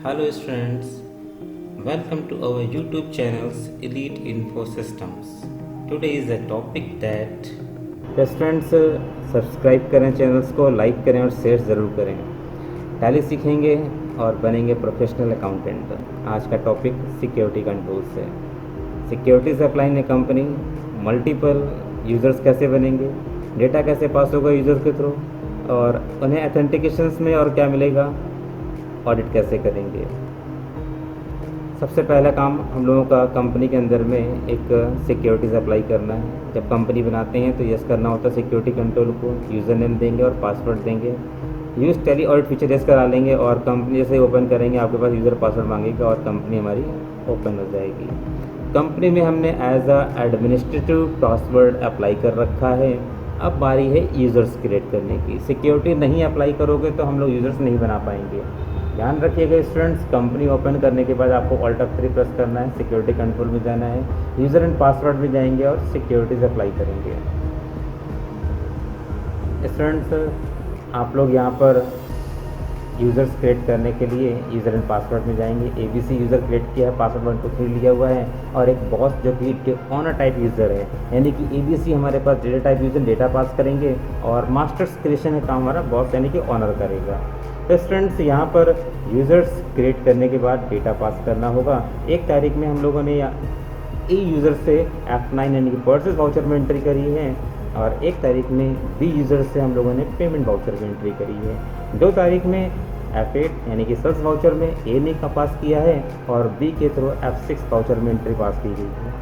Hello students, welcome to our YouTube channel's Elite Info Systems. Today is a topic that students subscribe करें channels को, like करें और share ज़रूर करें। Tally सीखेंगे और बनेंगे प्रोफेशनल अकाउंटेंट। आज का टॉपिक सिक्योरिटी कंट्रोल्स है। Security supply in A company, multiple users कैसे बनेंगे, डेटा कैसे पास होगा यूज़र के थ्रू और उन्हें ऑथेंटिकेशंस में और क्या मिलेगा, ऑडिट कैसे करेंगे। सबसे पहला काम हम लोगों का कंपनी के अंदर में एक सिक्योरिटीज़ अप्लाई करना है। जब कंपनी बनाते हैं तो यस करना होता है सिक्योरिटी कंट्रोल को, यूज़र नेम देंगे और पासवर्ड देंगे। Use tally audit feature yes करा लेंगे और कंपनी जैसे ओपन करेंगे आपके पास यूज़र पासवर्ड मांगेगा और कंपनी हमारी ओपन हो जाएगी। कंपनी में हमने as a administrative password apply कर रखा है। अब बारी है यूज़र्स क्रिएट करने की। सिक्योरिटी नहीं अप्लाई करोगे तो हम लोग यूज़र्स नहीं बना पाएंगे। ध्यान रखिएगा स्टूडेंट्स, कंपनी ओपन करने के बाद आपको ऑल्ट F3 प्रेस करना है, सिक्योरिटी कंट्रोल में जाना है, यूज़र एंड पासवर्ड में जाएंगे और सिक्योरिटीज अप्लाई करेंगे। स्टूडेंट्स आप लोग यहाँ पर यूज़र्स क्रिएट करने के लिए यूज़र एंड पासवर्ड में जाएंगे। ABC यूज़र क्रिएट किया है, पासवर्ड 1 2 3 लिया हुआ है और एक बॉस जो कि ऑनर टाइप यूज़र है, यानी कि ABC हमारे पास data type user data pass करेंगे और मास्टर्स क्रिएशन का काम हमारा बॉस यानी कि ऑनर करेगा। तो स्टूडेंट्स यहाँ पर यूज़र्स क्रिएट करने के बाद डेटा पास करना होगा। 1 तारीख में हम लोगों ने ए यूज़र से F9 यानी कि परचेज वाउचर में एंट्री करी है और 1 तारीख में B यूज़र से हम लोगों ने पेमेंट वाउचर में एंट्री करी है। 2 तारीख में F8 यानी कि सेल्स वाउचर में A ने का पास किया है और B के थ्रू F6 वाउचर में एंट्री पास की गई है।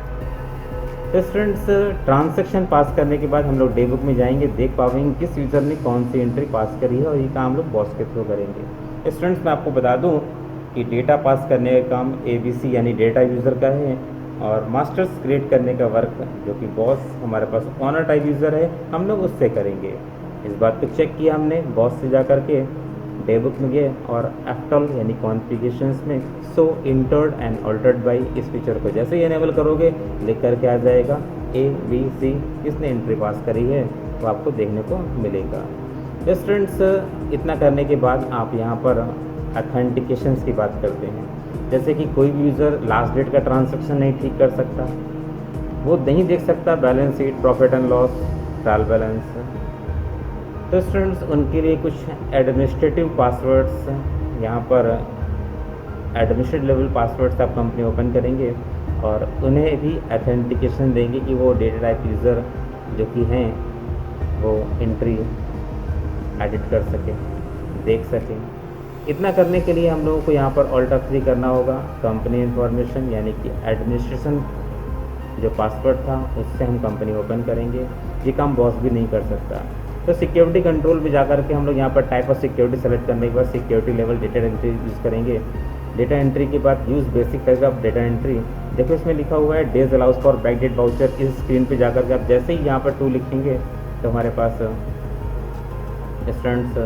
तो स्टूडेंट्स ट्रांजैक्शन पास करने के बाद हम लोग डे बुक में जाएंगे, देख पाएंगे किस यूज़र ने कौन सी एंट्री पास करी है और ये काम हम लोग बॉस के थ्रू करेंगे। स्टूडेंट्स मैं आपको बता दूं कि डेटा पास करने का काम ABC यानी डेटा यूज़र का है और मास्टर्स क्रिएट करने का वर्क जो कि बॉस हमारे पास ऑनर टाइप यूज़र है हम लोग उससे करेंगे। इस बात को चेक किया हमने बॉस से जा कर के, डे बुक में गए और एफ्टल यानी कॉन्फ़िगरेशंस में सो इंटर्ड एंड ऑल्टर्ड बाई इस फीचर को जैसे ही इनेबल करोगे लिख करके आ जाएगा ABC किसने एंट्री पास करी है तो आपको देखने को मिलेगा। तो स्टूडेंट्स इतना करने के बाद आप यहाँ पर ऑथेंटिकेशंस की बात करते हैं। जैसे कि कोई भी यूज़र लास्ट डेट का ट्रांजैक्शन नहीं ठीक कर सकता, वो नहीं देख सकता balance sheet, profit and loss, trial balance. तो स्टूडेंट्स उनके लिए कुछ एडमिनिस्ट्रेटिव पासवर्ड्स, यहाँ पर एडमिनिस्ट्रेटिव लेवल पासवर्ड्स आप कंपनी ओपन करेंगे और उन्हें भी ऑथेंटिकेशन देंगे कि वो डेटा टाइप यूज़र जो कि हैं वो एंट्री एडिट कर सकें, देख सकें। इतना करने के लिए हम लोगों को यहाँ पर ऑल्ट F3 करना होगा। कंपनी इंफॉर्मेशन यानी कि एडमिनिस्ट्रेशन जो पासवर्ड था उससे हम कंपनी ओपन करेंगे। ये काम बॉस भी नहीं कर सकता। तो सिक्योरिटी कंट्रोल में जाकर के हम लोग यहाँ पर टाइप ऑफ सिक्योरिटी सेलेक्ट करने के बाद security level data entry use करेंगे। डेटा एंट्री के बाद use basic type of data entry. देखो इसमें लिखा हुआ है days allows for backdate voucher. इस स्क्रीन पे जाकर के आप जैसे ही यहाँ पर 2 लिखेंगे तो हमारे पास स्टूडेंट्स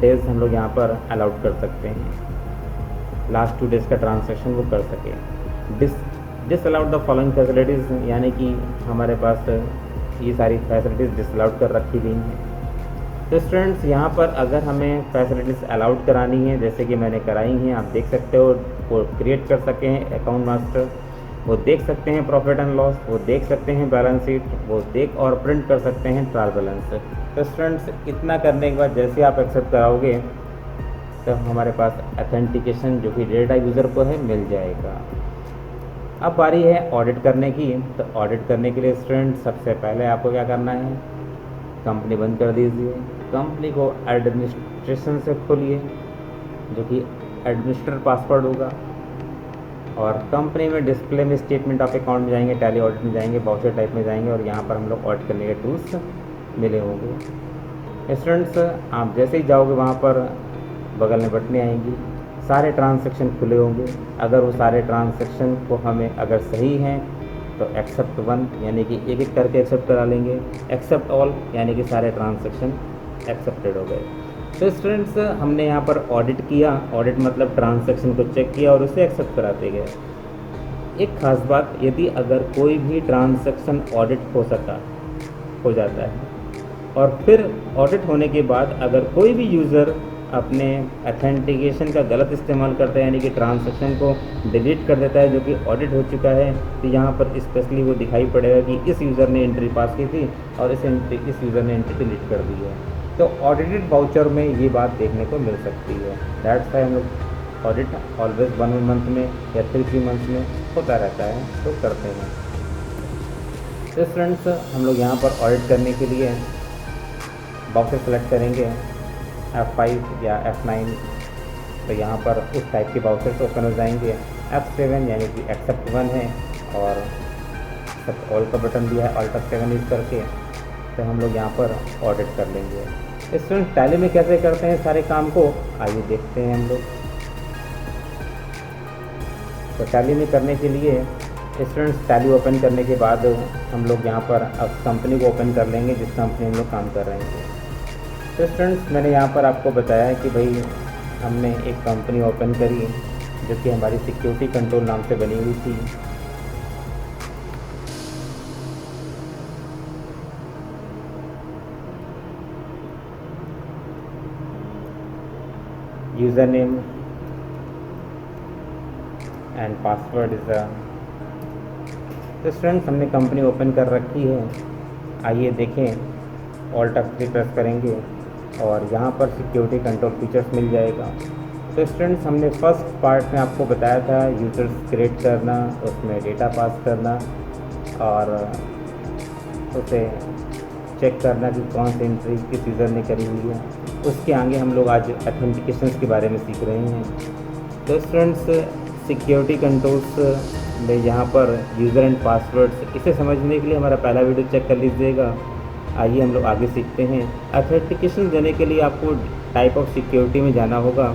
डेज हम लोग यहाँ पर अलाउड कर सकते हैं, लास्ट 2 डेज का ट्रांजैक्शन वो कर सके। डिसअलाउड द फॉलोइंग फैसिलिटीज़ यानी कि हमारे पास ये सारी फैसिलिटीज़ डिसअलाउड कर रखी गई हैं। तो स्टूडेंट्स यहाँ पर अगर हमें फैसिलिटीज़ अलाउड करानी है जैसे कि मैंने कराई हैं, आप देख सकते हो, वो क्रिएट कर सकते हैं अकाउंट मास्टर, वो देख सकते हैं प्रॉफिट एंड लॉस, वो देख सकते हैं बैलेंस शीट, वो देख और प्रिंट कर सकते हैं ट्रायल बैलेंस। तो स्टूडेंट्स इतना करने के बाद जैसे आप एक्सेप्ट कराओगे तो हमारे पास ऑथेंटिकेशन जो कि डेटा यूज़र को है मिल जाएगा। अब बारी है ऑडिट करने की। तो ऑडिट करने के लिए स्टूडेंट सबसे पहले आपको क्या करना है, कंपनी बंद कर दीजिए, कंपनी को एडमिनिस्ट्रेशन से खोलिए जो कि एडमिनिस्ट्रेटर पासवर्ड होगा और कंपनी में डिस्प्ले में स्टेटमेंट ऑफ अकाउंट में जाएंगे, टैली ऑडिट में जाएंगे, वाउचर टाइप में जाएंगे और यहाँ पर हम लोग ऑडिट करने के टूल्स मिले होंगे। स्टूडेंट्स आप जैसे ही जाओगे वहाँ पर बगल में बटनें आएंगी, सारे ट्रांजैक्शन खुले होंगे। अगर वो सारे ट्रांजैक्शन को हमें अगर सही हैं तो एक्सेप्ट 1 यानी कि एक एक करके एक्सेप्ट करा लेंगे, एक्सेप्ट ऑल यानी कि सारे ट्रांजैक्शन एक्सेप्टेड हो गए। तो स्टूडेंट्स हमने यहाँ पर ऑडिट किया, ऑडिट मतलब ट्रांजैक्शन को चेक किया और उसे एक्सेप्ट कराते गए। एक ख़ास बात, यदि अगर कोई भी ट्रांजैक्शन ऑडिट हो जाता है और फिर ऑडिट होने के बाद अगर कोई भी यूज़र अपने अथेंटिकेशन का गलत इस्तेमाल करता है, यानी कि ट्रांजैक्शन को डिलीट कर देता है जो कि ऑडिट हो चुका है, तो यहाँ पर स्पेशली वो दिखाई पड़ेगा कि इस यूज़र ने एंट्री पास की थी और इस यूज़र ने एंट्री डिलीट कर दी है। तो ऑडिटेड वाउचर में ये बात देखने को मिल सकती है। दैट्स वाई हम लोग ऑडिट ऑलवेज 1 मंथ में या 3 मंथ्स में होता रहता है, तो करते हैं। तो फ्रेंड्स, हम लोग यहाँ पर ऑडिट करने के लिए बॉक्सेस सेलेक्ट करेंगे F5 या F9, तो यहाँ पर उस टाइप के बाउचर्स ओपन हो जाएंगे। F7 यानी कि एक्सेप्ट 1 है और एक्सेप्ट ऑल का बटन दिया है, Alt F7 यूज़ करके, तो हम लोग यहाँ पर ऑडिट कर लेंगे। स्टूडेंट टैली में कैसे करते हैं सारे काम को, आइए देखते हैं हम लोग। तो टैली में करने के लिए स्टूडेंट्स टैली ओपन करने के बाद हम लोग यहाँ पर अब कंपनी को ओपन कर लेंगे जिस कंपनी हम लोग काम कर रहे हैं। तो स्टूडेंट्स, मैंने यहाँ पर आपको बताया कि भाई हमने एक कंपनी ओपन करी जो कि हमारी सिक्योरिटी कंट्रोल नाम से बनी हुई थी। User name and password is तो स्टूडेंट्स हमने कंपनी ओपन कर रखी है। आइए देखें, ऑल्ट F3 प्रेस करेंगे और यहाँ पर सिक्योरिटी कंट्रोल फीचर्स मिल जाएगा। तो स्टूडेंट्स, हमने फर्स्ट पार्ट में आपको बताया था यूज़र्स क्रिएट करना, उसमें डेटा पास करना और उसे चेक करना कि कौन सी एंट्री किस यूज़र ने करी हुई है। उसके आगे हम लोग आज ऑथेंटिकेशन के बारे में सीख रहे हैं। तो स्टूडेंट्स, सिक्योरिटी कंट्रोल्स में यहाँ पर यूज़र एंड पासवर्ड्स, इसे समझने के लिए हमारा पहला वीडियो चेक कर लीजिएगा। आइए हम लोग आगे सीखते हैं। ऑथेंटिकेशन देने के लिए आपको टाइप ऑफ सिक्योरिटी में जाना होगा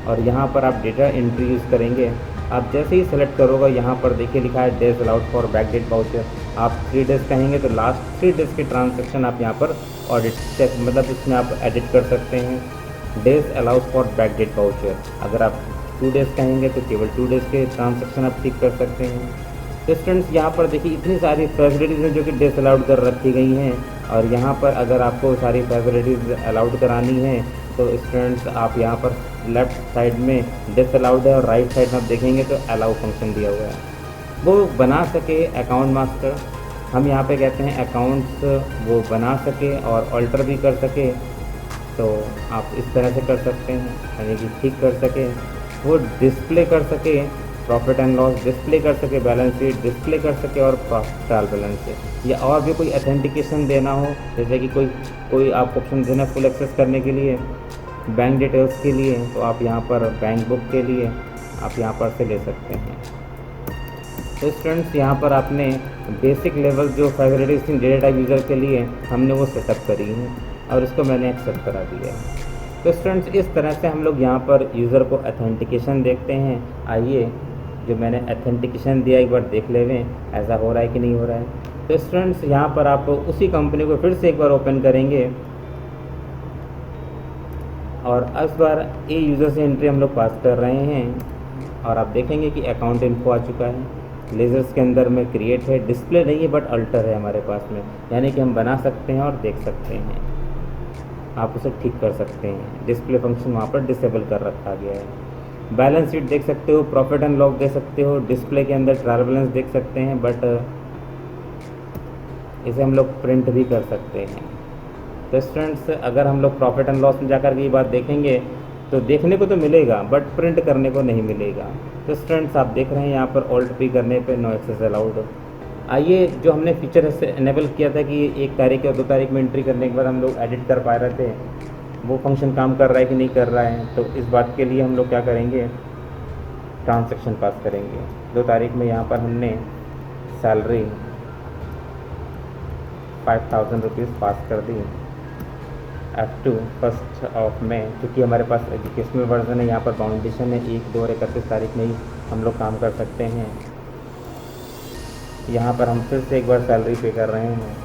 और यहाँ पर आप डेटा एंट्री यूज़ करेंगे। आप जैसे ही सेलेक्ट करोगे, यहाँ पर देखिए लिखा है days allowed for backdate voucher. आप 3 डेज़ कहेंगे तो लास्ट 3 डेज़ के ट्रांजैक्शन आप यहाँ पर ऑडिट चेक मतलब इसमें आप एडिट कर सकते हैं। Days allowed for backdate voucher, अगर आप 2 डेज़ कहेंगे तो केवल 2 डेज़ के ट्रांजैक्शन आप ठीक कर सकते हैं। तो स्टूडेंट्स, यहाँ पर देखिए इतनी सारी फैसिलिटीज़ हैं जो कि डिस अलाउड कर रखी गई हैं और यहाँ पर अगर आपको सारी फैसिलिटीज़ अलाउड करानी है तो स्टूडेंट्स आप यहाँ पर लेफ़्ट साइड में डिस अलाउड है और राइट साइड में आप देखेंगे तो अलाउ फंक्शन दिया हुआ है। वो बना सके अकाउंट मास्टर, हम यहाँ पे कहते हैं अकाउंट्स, वो बना सके और ऑल्टर भी कर सके, तो आप इस तरह से कर सकते हैं, यानी कि ठीक कर सके, वो डिस्प्ले कर सके प्रॉफिट एंड लॉस, डिस्प्ले कर सके बैलेंस शीट, डिस्प्ले कर सके और ट्रायल बैलेंस से, या और भी कोई ऑथेंटिकेशन देना हो, जैसे कि कोई आप ऑप्शन देना फुल एक्सेस करने के लिए, बैंक डिटेल्स के लिए, तो आप यहाँ पर बैंक बुक के लिए आप यहाँ पर से ले सकते हैं। तो स्टूडेंट्स, यहाँ पर आपने बेसिक लेवल जो फैसिलिटीज थी डेटा टाइप यूज़र के लिए हमने वो सेटअप करी हैं और इसको मैंने एक्सेप्ट करा दिया है। तो स्टूडेंट्स, इस तरह से हम लोग यहाँ पर यूज़र को ऑथेंटिकेशन देखते हैं। आइए, जो मैंने ऑथेंटिकेशन दिया एक बार देख ले लें ऐसा हो रहा है कि नहीं हो रहा है। तो स्टूडेंट्स, यहाँ पर आप उसी कंपनी को फिर से एक बार ओपन करेंगे और इस बार ए यूज़र से एंट्री हम लोग पास कर रहे हैं और आप देखेंगे कि अकाउंट इन्फो आ चुका है। लेजर्स के अंदर में क्रिएट है, डिस्प्ले नहीं है बट अल्टर है हमारे पास में, यानी कि हम बना सकते हैं और देख सकते हैं, आप उसे ठीक कर सकते हैं। डिस्प्ले फंक्शन वहाँ पर डिसेबल कर रखा गया है। बैलेंस शीट देख सकते हो, प्रॉफिट एंड लॉस देख सकते हो, डिस्प्ले के अंदर ट्रायल बैलेंस देख सकते हैं, बट इसे हम लोग प्रिंट भी कर सकते हैं। तो स्टूडेंट्स, अगर हम लोग प्रॉफिट एंड लॉस में जाकर के ये बात देखेंगे तो देखने को तो मिलेगा बट प्रिंट करने को नहीं मिलेगा। तो स्टूडेंट्स, आप देख रहे हैं यहाँ पर ऑल्ट पी करने पे नो एक्सेस अलाउड। आइए, जो हमने फीचर से इनेबल किया था कि 1 तारीख या 2 तारीख में एंट्री करने के बाद हम लोग एडिट कर पा रहे थे, वो फंक्शन काम कर रहा है कि नहीं कर रहा है। तो इस बात के लिए हम लोग क्या करेंगे, ट्रांजैक्शन पास करेंगे। 2 तारीख में यहाँ पर हमने सैलरी 5000 रुपीज़ पास कर दी। F2 1 मई, क्योंकि हमारे पास एजुकेशनल वर्जन है, यहाँ पर फाउंडेशन है 1, 2 और 31 तारीख में ही हम लोग काम कर सकते हैं। यहाँ पर हम फिर से एक बार सैलरी पे कर रहे हैं।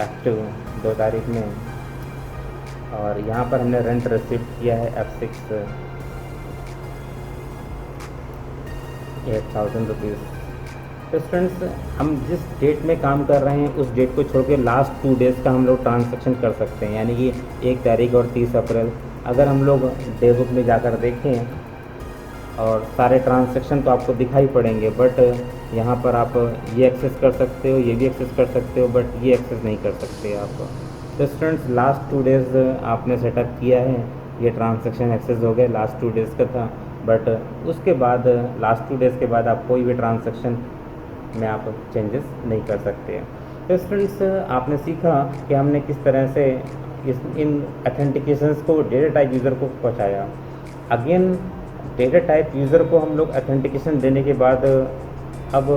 F2 2 तारीख में, और यहाँ पर हमने रेंट रिसिप्ट किया है F6 8000 रुपीज़। तो स्टूडेंट्स हम जिस डेट में काम कर रहे हैं उस डेट को छोड़ के लास्ट 2 डेज़ का हम लोग ट्रांजैक्शन कर सकते हैं, यानी कि 1 तारीख और 30 अप्रैल। अगर हम लोग डे बुक में जाकर देखें और सारे ट्रांजैक्शन तो आपको दिखाई पड़ेंगे, बट यहाँ पर आप ये एक्सेस कर सकते हो, ये भी एक्सेस कर सकते हो, बट ये एक्सेस नहीं कर सकते आप। तो स्टूडेंट्स लास्ट 2 डेज़ आपने सेटअप किया है, ये ट्रांजैक्शन एक्सेस हो गया, लास्ट 2 डेज़ का था, बट उसके बाद लास्ट 2 डेज़ के बाद आप कोई भी ट्रांजैक्शन में आप चेंजेस नहीं कर सकते। तो स्टूडेंट्स आपने सीखा कि हमने किस तरह से इन ऑथेंटिकेशंस को डेटा टाइप यूज़र को पहुंचाया। अगेन डेटा टाइप यूज़र को हम लोग ऑथेंटिकेशन देने के बाद अब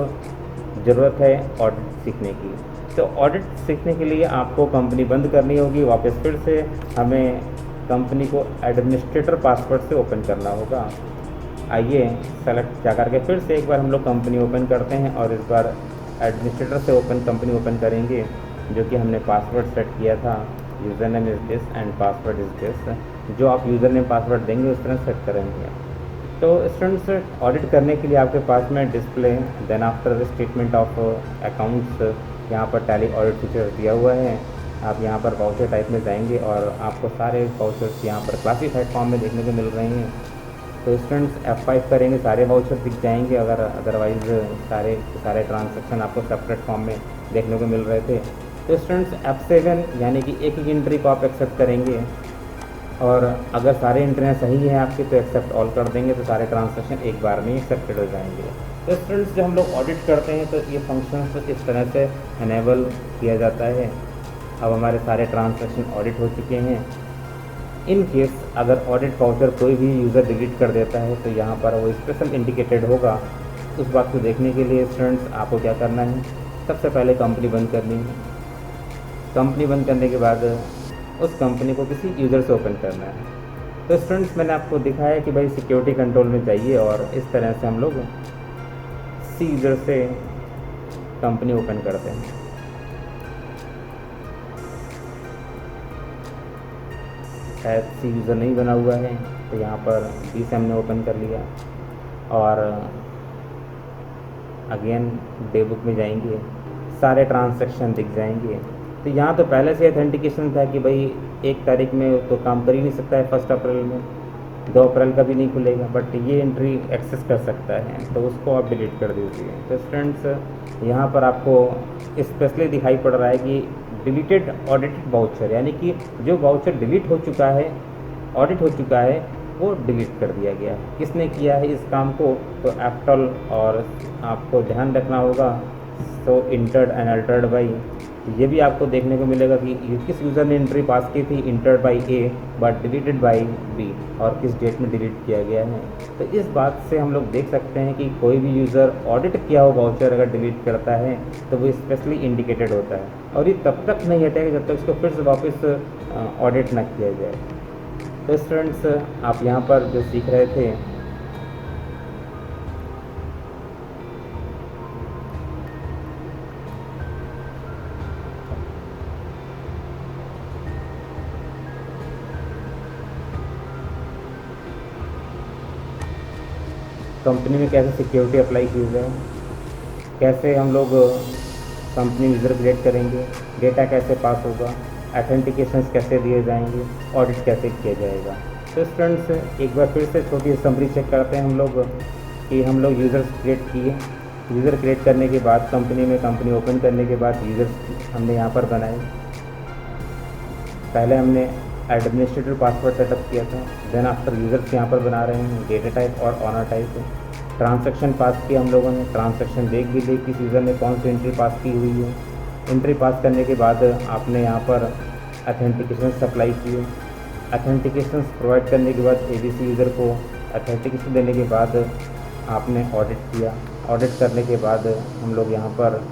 ज़रूरत है ऑडिट सीखने की। तो ऑडिट सीखने के लिए आपको कंपनी बंद करनी होगी, वापस फिर से हमें कंपनी को एडमिनिस्ट्रेटर पासवर्ड से ओपन करना होगा। आइए सेलेक्ट जा करके फिर से एक बार हम लोग कंपनी ओपन करते हैं और इस बार एडमिनिस्ट्रेटर से कंपनी ओपन करेंगे, जो कि हमने पासवर्ड सेट किया था, user name is this and password is this. जो आप यूज़र नेम पासवर्ड देंगे उस तरह सेट करेंगे। तो स्टूडेंट्स ऑडिट करने के लिए आपके पास में display then after statement of accounts, यहाँ पर टैली ऑडिट फीचर दिया हुआ है। आप यहाँ पर वाउचर टाइप में जाएंगे और आपको सारे वाउचर्स यहाँ पर क्लासीफाइड फॉर्म में देखने को मिल रहे हैं। तो स्टूडेंट्स F5 करेंगे, सारे वाउचर दिख जाएंगे, अगर अदरवाइज़ सारे ट्रांजैक्शन आपको सेपरेट फॉर्म में देखने को मिल रहे थे। तो स्टूडेंट्स F7 यानी कि एक ही एंट्री को आप एक्सेप्ट करेंगे, और अगर सारे एंट्रियाँ सही हैं आपकी तो एक्सेप्ट ऑल कर देंगे, तो सारे ट्रांजैक्शन एक बार में एक्सेप्टेड हो जाएंगे। तो स्टूडेंट्स जब हम लोग ऑडिट करते हैं तो ये फंक्शन इस तरह से इनेबल किया जाता है। अब हमारे सारे ट्रांजैक्शन ऑडिट हो चुके हैं। इन केस अगर ऑडिट वाउचर कोई भी यूज़र डिलीट कर देता है तो यहाँ पर वो स्पेशल इंडिकेटेड होगा। उस बात को देखने के लिए स्टूडेंट्स आपको क्या करना है, सबसे पहले कंपनी बंद करनी है। कंपनी बंद करने के बाद उस कंपनी को किसी यूज़र से ओपन करना है। तो स्टूडेंट्स मैंने आपको दिखाया कि भाई सिक्योरिटी कंट्रोल में जाइए और इस तरह से हम लोग सी यूज़र से कंपनी ओपन करते हैं। शायद सी यूज़र नहीं बना हुआ है तो यहाँ पर बी से हमने ओपन कर लिया, और अगेन डे बुक में जाएंगे, सारे ट्रांजैक्शन दिख जाएंगे। तो यहाँ तो पहले से ऑथेंटिकेशन था कि भाई 1 तारीख में तो काम कर ही नहीं सकता है, 1 अप्रैल में, 2 अप्रैल का भी नहीं खुलेगा, बट ये एंट्री एक्सेस कर सकता है, तो उसको आप डिलीट कर दीजिए। तो स्टूडेंट्स यहाँ पर आपको स्पेशली दिखाई पड़ रहा है कि डिलीटेड ऑडिटेड वाउचर, यानी कि जो वाउचर डिलीट हो चुका है, ऑडिट हो चुका है, वो डिलीट कर दिया गया है। किसने किया है इस काम को, तो एप्टल, और आपको ध्यान रखना होगा सो इंटर्ड एंड अल्टर्ड बाई। ये भी आपको देखने को मिलेगा कि किस यूज़र ने एंट्री पास की थी, entered by A but deleted by B, और किस डेट में डिलीट किया गया है। तो इस बात से हम लोग देख सकते हैं कि कोई भी यूज़र ऑडिट किया हो वाउचर अगर डिलीट करता है तो वो स्पेशली इंडिकेटेड होता है, और ये तब तक नहीं हटेगा जब तक इसको फिर से वापस ऑडिट ना किया जाए। तो स्टूडेंट्स आप यहाँ पर जो सीख रहे थे, कंपनी में कैसे सिक्योरिटी अप्लाई की जाए, कैसे हम लोग कंपनी यूज़र क्रिएट करेंगे, डेटा कैसे पास होगा, ऑथेंटिकेशंस कैसे दिए जाएंगे, ऑडिट कैसे किया जाएगा। तो स्टूडेंट्स एक बार फिर से छोटी समरी चेक करते हैं हम लोग कि हम लोग यूज़र्स क्रिएट किए। यूज़र क्रिएट करने के बाद कंपनी में कंपनी ओपन करने के बाद यूज़र्स हमने यहाँ पर बनाए। पहले हमने एडमिनिस्ट्रेटर पासवर्ड सेटअप किया था, देन आफ्टर यूज़र्स यहाँ पर बना रहे हैं डेटा टाइप और ऑनर टाइप। ट्रांजैक्शन पास किया हम लोगों ने, ट्रांजैक्शन देख भी ली किस यूज़र ने कौन सी एंट्री पास की हुई है। एंट्री पास करने के बाद आपने यहाँ पर ऑथेंटिकेशन अप्लाई किए। ऑथेंटिकेशन प्रोवाइड करने के बाद ABC यूज़र को ऑथेंटिकेशन देने के बाद आपने ऑडिट किया। ऑडिट करने के बाद हम लोग यहाँ पर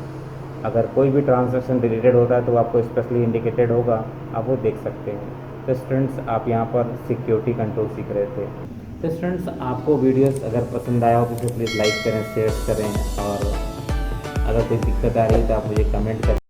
अगर कोई भी ट्रांजैक्शन डिलीटेड होता है तो आपको स्पेशली इंडिकेटेड होगा, आप वो देख सकते हैं। तो स्टूडेंट्स आप यहाँ पर सिक्योरिटी कंट्रोल सीख रहे थे। तो स्टूडेंट्स आपको वीडियोस अगर पसंद आया हो तो इसे प्लीज़ लाइक करें, शेयर करें, और अगर कोई दिक्कत आ रही है तो आप मुझे कमेंट करें।